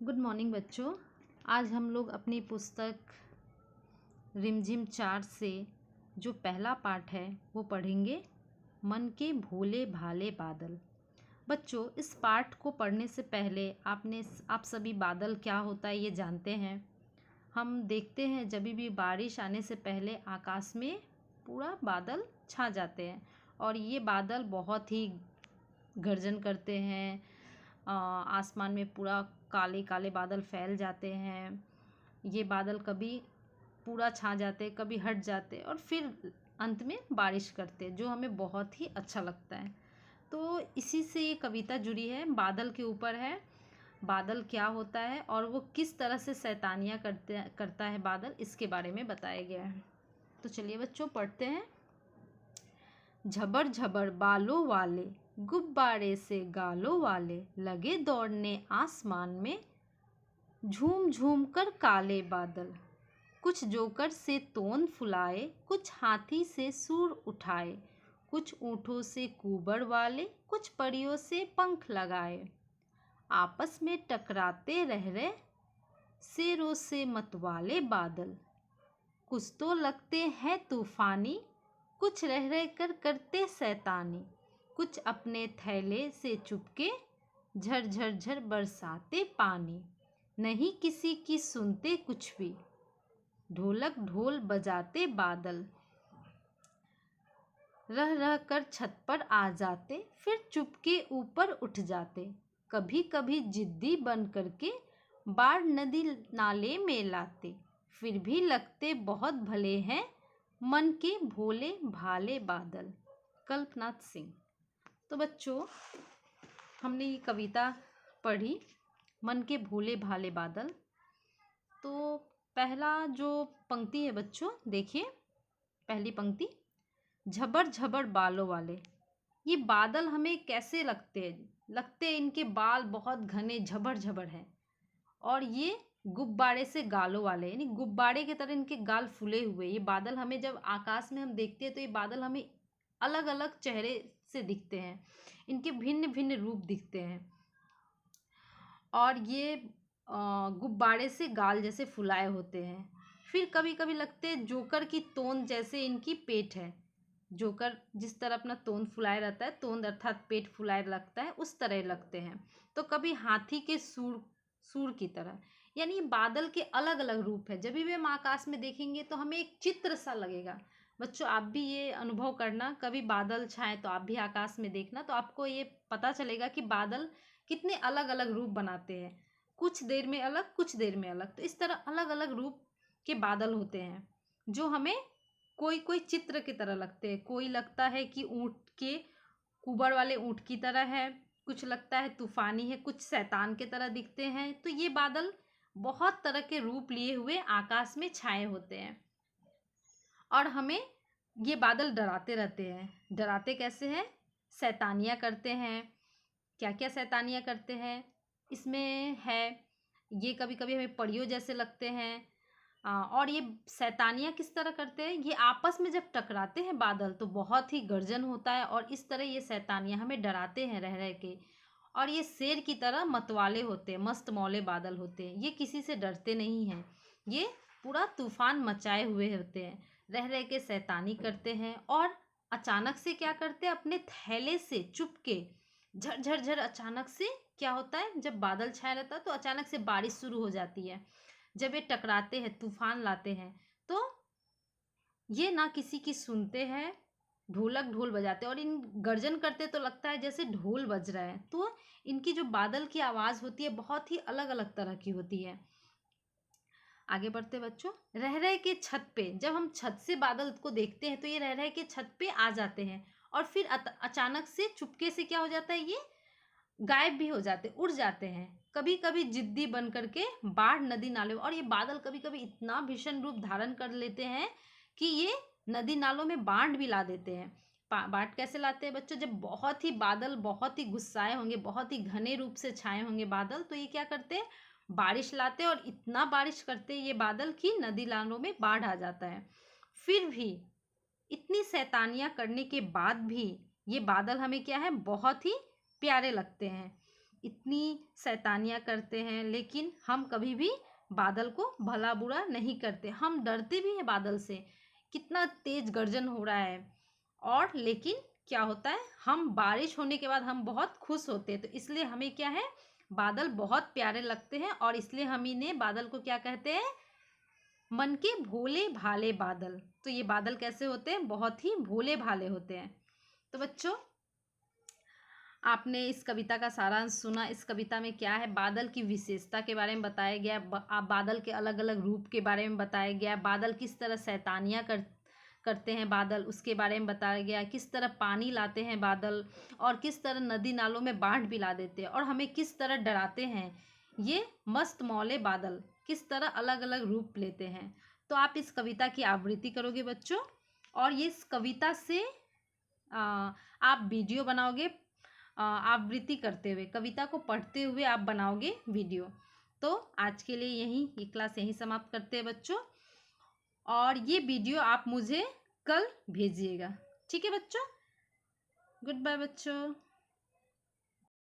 Good morning बच्चों। आज हम लोग अपनी पुस्तक रिमझिम 4 से जो पहला पाठ है वो पढ़ेंगे, मन के भोले भाले बादल। बच्चों, इस पाठ को पढ़ने से पहले आप सभी बादल क्या होता है ये जानते हैं। हम देखते हैं जब भी बारिश आने से पहले आकाश में पूरा बादल छा जाते हैं और ये बादल बहुत ही गर्जन करते हैं। आसमान में पूरा काले काले बादल फैल जाते हैं। ये बादल कभी पूरा छा जाते, कभी हट जाते और फिर अंत में बारिश करते, जो हमें बहुत ही अच्छा लगता है। तो इसी से ये कविता जुड़ी है, बादल के ऊपर है। बादल क्या होता है और वो किस तरह से शैतानियाँ करता है बादल, इसके बारे में बताया गया है। तो चलिए बच्चों पढ़ते हैं। झबर झबर बालों वाले, गुब्बारे से गालों वाले, लगे दौड़ने आसमान में, झूम झूम कर काले बादल। कुछ जोकर से तोंद फुलाए, कुछ हाथी से सूर उठाए, कुछ ऊँटों से कुबड़ वाले, कुछ परियों से पंख लगाए। आपस में टकराते रह रहे, शेरों से मतवाले बादल। कुछ तो लगते हैं तूफानी, कुछ रह रह कर करते शैतानी। कुछ अपने थैले से चुपके, झर झर झर बरसाते पानी। नहीं किसी की सुनते कुछ भी, ढोलक ढोल बजाते बादल। रह रह कर छत पर आ जाते, फिर चुपके ऊपर उठ जाते। कभी कभी जिद्दी बन करके बाढ़ नदी नाले में लाते। फिर भी लगते बहुत भले हैं, मन के भोले भाले बादल। कल्पनाथ सिंह। तो बच्चों, हमने ये कविता पढ़ी, मन के भोले भाले बादल। तो पहला जो पंक्ति है बच्चों, देखिए पहली पंक्ति, झबर झबर बालों वाले। ये बादल हमें कैसे लगते हैं? इनके बाल बहुत घने झबर झबर हैं और ये गुब्बारे से गालों वाले, यानी गुब्बारे की तरह इनके गाल फूले हुए। ये बादल हमें जब आकाश में हम देखते हैं तो ये बादल हमें अलग अलग चेहरे से दिखते हैं, इनके भिन्न भिन्न रूप दिखते हैं और ये गुब्बारे से गाल जैसे फुलाए होते हैं। फिर कभी कभी लगते हैं जोकर की तोंद जैसे इनकी पेट है। जोकर जिस तरह अपना तोंद फुलाए रहता है, तोंद अर्थात पेट फुलाए लगता है, उस तरह लगते हैं। तो कभी हाथी के सूर सूर की तरह, यानी बादल के अलग अलग रूप है। जब भी हम आकाश में देखेंगे तो हमें एक चित्र सा लगेगा। बच्चों, आप भी ये अनुभव करना, कभी बादल छाए तो आप भी आकाश में देखना, तो आपको ये पता चलेगा कि बादल कितने अलग अलग रूप बनाते हैं। कुछ देर में अलग, कुछ देर में अलग। तो इस तरह अलग अलग रूप के बादल होते हैं जो हमें कोई कोई चित्र की तरह लगते हैं। कोई लगता है कि ऊँट के कुबड़ वाले ऊँट की तरह है, कुछ लगता है तूफानी है, कुछ शैतान की तरह दिखते हैं। तो ये बादल बहुत तरह के रूप लिए हुए आकाश में छाए होते हैं और हमें ये बादल डराते रहते हैं। डराते कैसे हैं? शैतानियाँ करते हैं। क्या क्या शैतानियाँ करते हैं इसमें है, ये कभी कभी हमें परियों जैसे लगते हैं। और ये शैतानियाँ किस तरह करते हैं? ये आपस में जब टकराते हैं बादल तो बहुत ही गर्जन होता है और इस तरह ये शैतानियाँ हमें डराते हैं रह रह के। और ये शेर की तरह मतवाले होते हैं, मस्त मौले बादल होते हैं। ये किसी से डरते नहीं हैं, ये पूरा तूफान मचाए हुए होते हैं, रह रह के शैतानी करते हैं। और अचानक से क्या करते हैं? अपने थैले से चुपके, झर झर झर, अचानक से क्या होता है? जब बादल छाया रहता है तो अचानक से बारिश शुरू हो जाती है। जब ये टकराते हैं, तूफान लाते हैं, तो ये ना किसी की सुनते हैं, ढोलक ढोल बजाते हैं और इन गर्जन करते तो लगता है जैसे ढोल बज रहा है। तो इनकी जो बादल की आवाज़ होती है बहुत ही अलग अलग तरह की होती है। आगे बढ़ते बच्चों। रह रह के छत पे, जब हम छत से बादल को देखते हैं तो ये रह रह के छत पे आ जाते हैं और फिर अचानक से चुपके से क्या हो जाता है? ये गायब भी हो जाते, उड़ जाते हैं। कभी कभी जिद्दी बन करके बाढ़ नदी नाले, और ये बादल कभी कभी इतना भीषण रूप धारण कर लेते हैं कि ये नदी नालों में बाढ़ भी ला देते हैं। बाढ़ कैसे लाते हैं बच्चों? जब बहुत ही बादल बहुत ही गुस्साए होंगे, बहुत ही घने रूप से छाए होंगे बादल, तो ये क्या करते हैं? बारिश लाते हैं और इतना बारिश करते हैं ये बादल कि नदी नालों में बाढ़ आ जाता है। फिर भी इतनी शैतानियाँ करने के बाद भी ये बादल हमें क्या है? बहुत ही प्यारे लगते हैं। इतनी शैतानियाँ करते हैं, लेकिन हम कभी भी बादल को भला बुरा नहीं करते। हम डरते भी हैं बादल से, कितना तेज गर्जन हो रहा है, और लेकिन क्या होता है, हम बारिश होने के बाद हम बहुत खुश होते हैं। तो इसलिए हमें क्या है, बादल बहुत प्यारे लगते हैं, और इसलिए हम इन्हें बादल को क्या कहते हैं, मन के भोले भाले बादल। तो ये बादल कैसे होते हैं, बहुत ही भोले भाले होते हैं। तो बच्चों, आपने इस कविता का सारांश सुना। इस कविता में क्या है, बादल की विशेषता के बारे में बताया गया, बादल के अलग अलग रूप के बारे में बताया गया, बादल किस तरह शैतानियाँ करते हैं बादल, उसके बारे में बताया गया, किस तरह पानी लाते हैं बादल, और किस तरह नदी नालों में बाढ़ भी ला देते हैं, और हमें किस तरह डराते हैं ये मस्त मौले बादल, किस तरह अलग अलग रूप लेते हैं। तो आप इस कविता की आवृत्ति करोगे बच्चों, और ये इस कविता से आप वीडियो बनाओगे, आवृत्ति करते हुए, कविता को पढ़ते हुए आप बनाओगे वीडियो। तो आज के लिए ये क्लास यहीं समाप्त करते हैं बच्चों, और ये वीडियो आप मुझे कल भेजिएगा। ठीक है बच्चों, गुड बाय बच्चों।